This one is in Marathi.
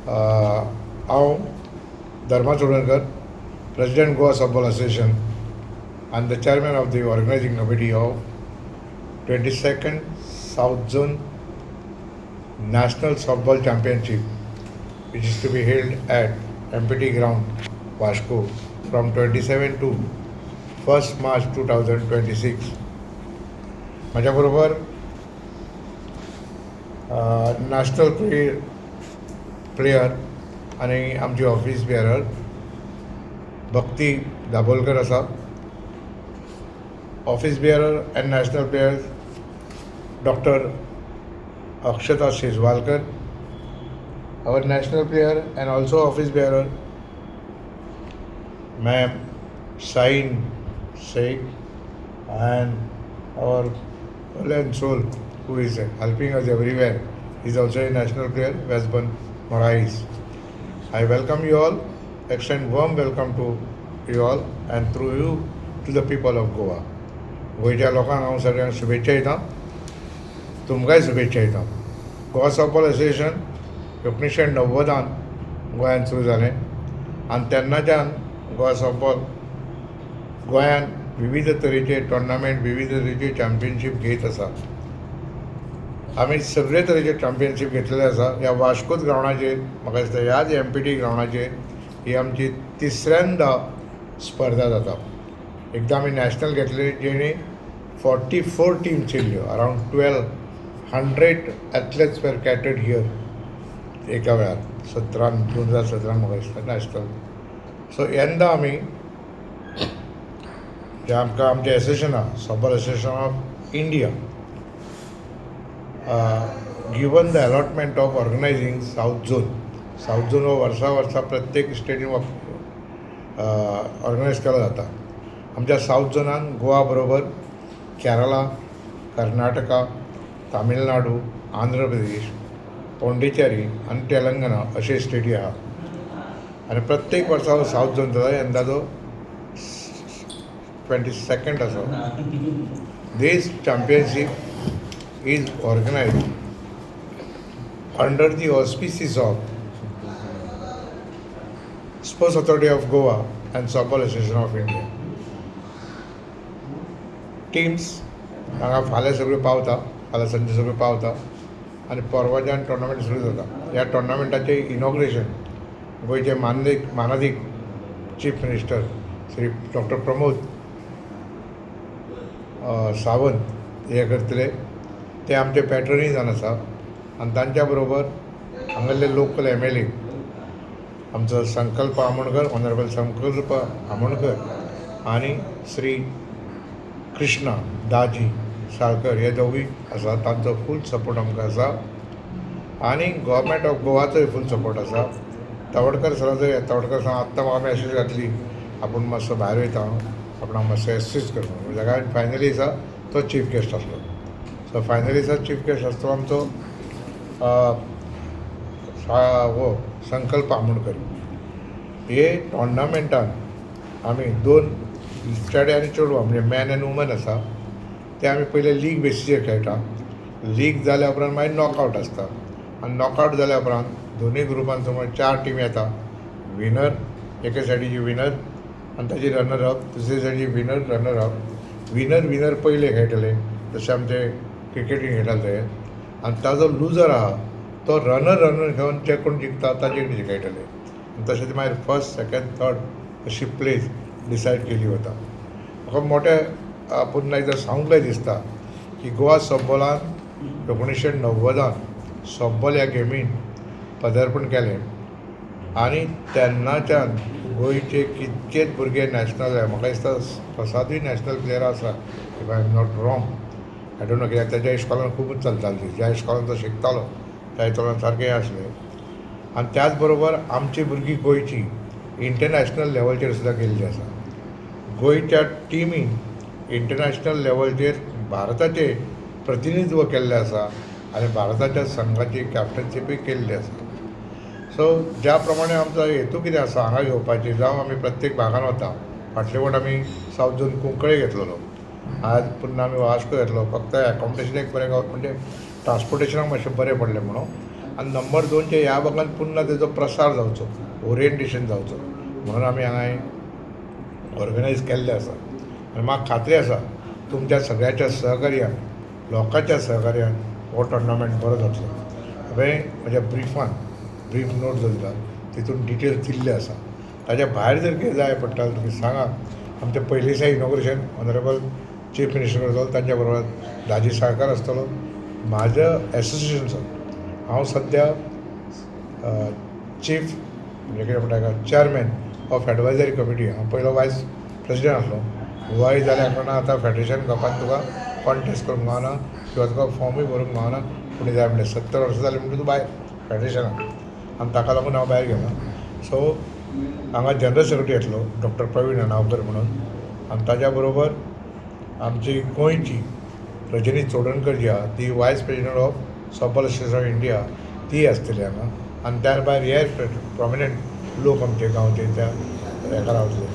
हांव Dharma Chodankar, president Goa softball association and the chairman of the organizing committee of 22nd South Zone National Softball Championship, which is to be held at MPT ground, Vasco, from 27 to 1st March 2026. माझ्याबरोबर नॅशनल प्लेयर आणि आमची ऑफिस बेअरर भक्ती दाबोलकर आसा. Office bearer and national players doctor Akshata Shejwalkar, our national player and also office bearer ma'am Sain Sheikh, and our whole and soul who is helping us everywhere is also a national player, Westburn Morais. I welcome you all, extend warm welcome to you all and through you to the people of Goa. गोंयच्या लोकांक हांव सगळ्यांक शुभेच्छा दिता, तुमकांय शुभेच्छा दिता. गोवा सॉफ्टबॉल असोसिएशन 1990 गोंयांत सुरू जालें आनी तेन्नाच्यान गोवा सॉफ्टबॉल गोंयांत विविध तरेचे टोर्नामेंट, विविध तरेचे चॅम्पियनशीप घेत आसा. आमी सगळे तरेचे चॅम्पियनशीप घेतलेले आसा. ह्या वास्कोच ग्रावंडाचेर म्हाका दिसता ह्याच MPT ग्रावंडाचेर ही आमची तिसऱ्यांदा स्पर्धा जाता. एकदा आमी नॅशनल घेतले जेणे 44 टीम्स येयल्ल्यो, around 1200 athletes were catered here एका वेळार 2017 म्हाका दिसता नॅशनल. सो यंदा आमी जे आमकां आमचें एसोसिएशन आहा, softball association of India, given the allotment of organising south zone हो वर्सा प्रत्येक स्टेटीन ऑर्गनायज केलो जाता. आमच्या साऊथ झोनान गोवा बरोबर केरला, कर्नाटका, तामिळनाडू, आंध्र प्रदेश, पोंडिचेरी आनी तेलंगणा अशे स्टेटी आहा. आनी प्रत्येक वर्सा हो साऊथ झोन जाता. यंदाचो 22nd आसा. This championship is organised under the auspices of sports authority of Goa and softball association of India. Teams हांगा फाल्यां सगळ्यो पावता, फाल्यां संजे सगळ्यो पावता आनी परवाच्यान टोर्नामेंट सुरू जाता. ह्या टोर्नामेंटाचें इनॉग्रेशन गोंयचे माननीय chief minister Shri doctor Pramod Sawant हे करतले. ते आमचे पॅट्रनीजान आसा आनी तांच्या बरोबर हांगासले लोकल MLA आमचो संकल्प आमोणकर, ऑनरेबल संकल्प आमोणकर आनी श्री कृष्णा दाजी साळकर हे दोगूय आसा. तांचो फूल सपोर्ट आमकां आसा आनी गव्हर्मेंट ऑफ गोवाचोय फूल सपोर्ट आसा. तवडकर सराचो तवडकर सर आत्तां म्हाका मॅसेज घातली आपूण मातसो भायर वयता, आपणाक मातसो एसिस्ट करता. जाका फायनली आसा तो चीफ गेस्ट आसलो. सो फायनली आसा चीफ गेस्ट आसता तो आमचो हो संकल्प आमोणकर. हे टोर्नामेंटान आमी 2 चेडे आनी चेडवां म्हणजे मॅन एंड वुमन आसा ते आमी पयले लीग बेसीचेर खेळटा. लीग जाल्या उपरांत मागीर नॉकआवट आसता आनी नॉकआवट जाल्या उपरांत दोनूय ग्रुपान समज 4 टीम येता. विनर एके सायडीची विनर आनी ताजी रनर अप, दुसरे सायडीची विनर रनर अप. विनर पयले खेळटले जशें आमचे क्रिकेटीन खेळटाले ते, आनी ताजो लुजर आहा तो रनर घेवन जे कोण जिखता ताजे कडेन खेळटले. तशें ते मागीर 1st, 2nd, 3rd अशी प्लेस डिसायड केली वता. म्हाका मोठ्या पुन्हा एकदां सांगूंक दिसता की गोवा सॉफ्टबॉलान 1990 सॉफ्टबॉल ह्या गेमीन पदार्पण केलें आनी तेन्नाच्यान गोंयचे कितकेच भुरगे नॅशनल म्हाका दिसता 7 नॅशनल प्लेयर आसा if I am not wrong. I don't know कित्याक तेज्या इश्कॉलान खूबच चलताली, ज्या इश्कॉलान तो शिकतालो त्या इश्कॉलान सारकें आसलें. आनी त्याच बरोबर आमची भुरगीं गोंयची इंटरनॅशनल लेवलचेर सुद्दां गेल्लीं आसा. गोंयच्या टिमीन इंटरनॅशनल लेवलचेर भारताचें प्रतिनिधित्व केल्लें आसा आनी भारताच्या संघाची कॅप्टनशिपूय केल्ली आसा. सो ज्या प्रमाणे आमचो हेतू कितें आसा हांगा घेवपाची, जावं आमी प्रत्येक भागान वता. फाटले फावट आमी साऊथ झोन कुंकळे घेतलेलो, आज पुन्हा आमी वास्को घेतलो. फक्त एकोमोडेशन एक बरें गावता म्हणजे ट्रान्सपोर्टेशनाक मातशें बरें पडलें म्हणून आनी नंबर 2चे ह्या भागात पुन्हा तेजो प्रसार जावचो, ओरिएंटेशन जावचो म्हणून आमी हांगा ऑर्गनायज केल्लें आसा. आनी म्हाका खात्री आसा तुमच्या सगळ्याच्या सहकार्यान, लोकांच्या सहकार्यान हो टोर्नामेंट बरो जातलो. हांवें म्हज्या ब्रीफ नोट जो दिला तितून डिटेल्स दिल्ले आसा. ताच्या भायर जर कितें जाय पडटालें तुमी सांगात. आमचें पयलीं दिसा इनॉग्रेशन ऑनरेबल चीफ मिनिस्टर करतलो, तांच्या बरोबर दाजी साळकार आसतलो. म्हाज्या एसोसिएशनसान हांव सद्या चीफ म्हणजे कितें म्हणटा चेअरमॅन ऑफ एडवायझरी कमिटी. हांव पयलो वायस प्रेसिडेंट आसलो. वय जाल्या कारणान आतां फेडरेशन कपान तुका कॉन्टेस्ट करूंक गावना किंवा तुका फॉर्मूय भरूंक गावना. कोणी जाय म्हणलें 70 वर्सां जालीं म्हणटा तूं भायर फेडरेशनाक, आनी ताका लागून हांव भायर गेलो. सो हांगा जनरल सेक्रेटरी येतलो डॉक्टर प्रवीण नावकर म्हणून, आनी ताच्या बरोबर आमची गोंयची रजनी चोडणकर जी आहा ती वायस president of softball association of India ती आसतली हांगा. आनी त्या भायर हे प्रॉमिनंट लोक आमचे गांवचे त्या हेका रावतले.